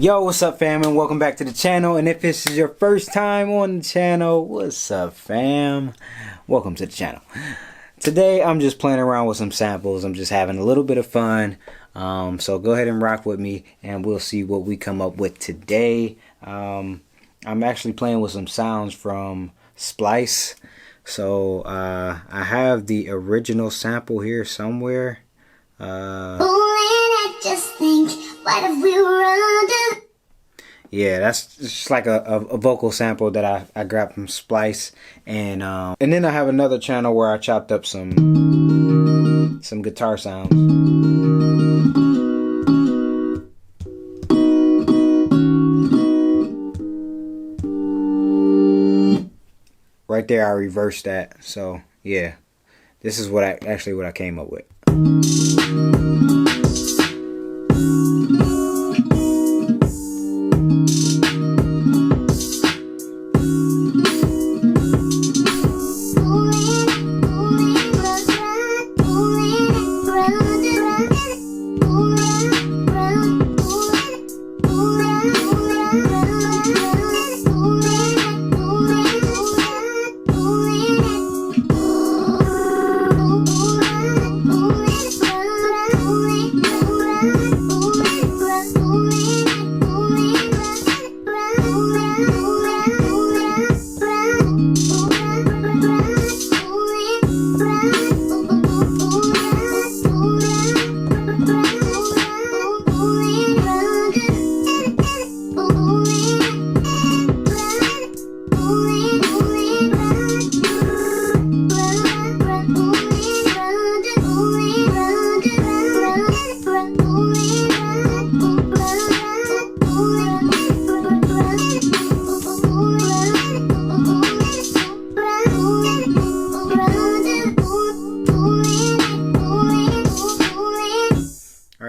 Yo, what's up, fam, and welcome back to the channel. And if this is your first time on the channel, what's up, fam? Welcome to the channel. Today I'm just playing around with some samples. I'm just having a little bit of fun, so go ahead and rock with me and we'll see what we come up with today. I'm actually playing with some sounds from Splice, so I have the original sample here somewhere. Just think, what if we were under? Yeah, that's just like a vocal sample that I grabbed from Splice, and then I have another channel where I chopped up some guitar sounds. Right there, I reversed that. So yeah, this is what I came up with.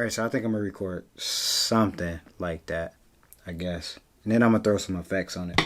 So I think I'm gonna record something like that, I guess, and then I'm gonna throw some effects on it.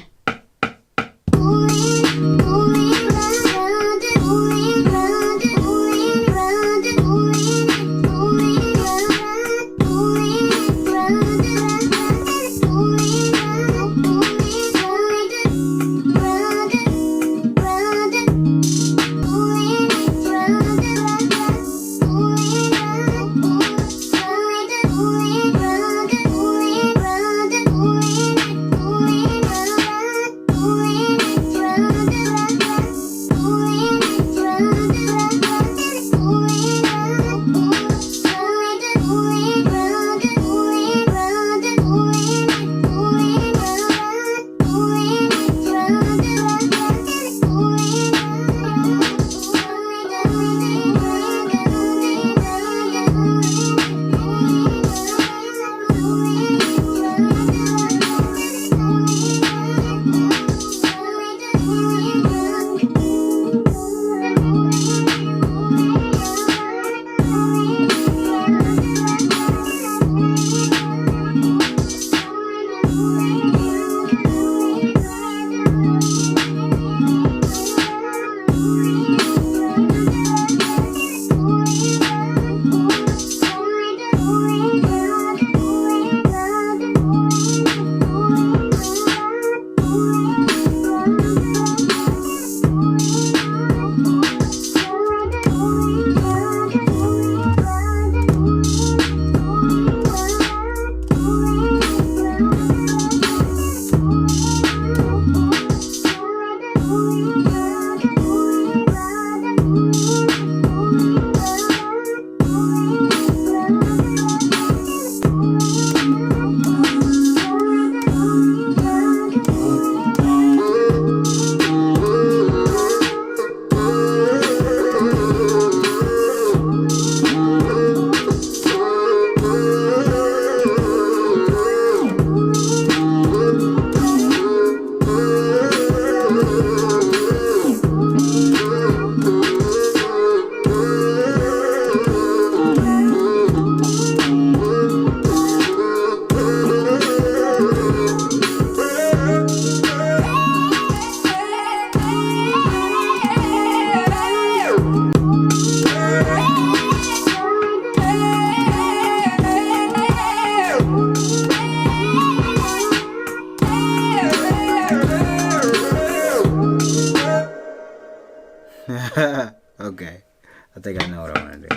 I think I know what I want to do.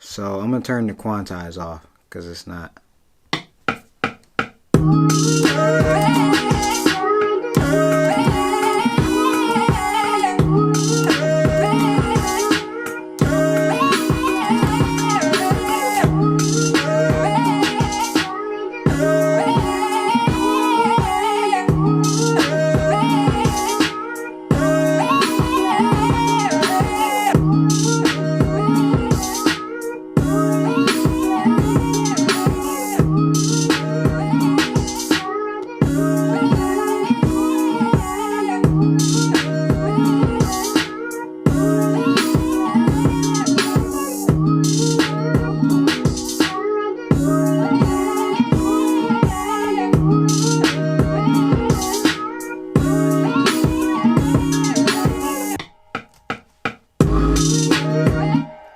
So I'm gonna turn the quantize off because it's not.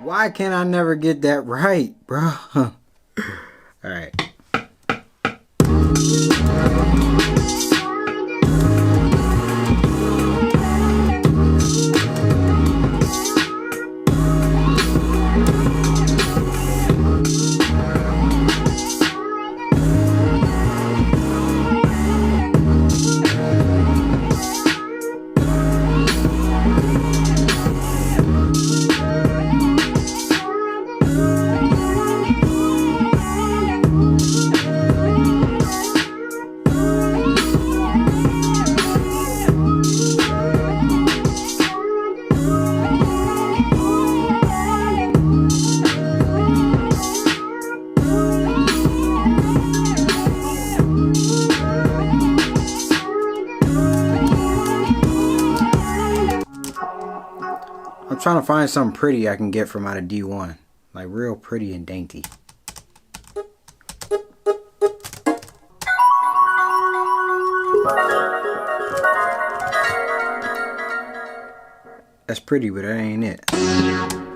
Why can't I never get that right, bro? Alright. I'm trying to find something pretty I can get from out of D1. Like real pretty and dainty. That's pretty, but that ain't it.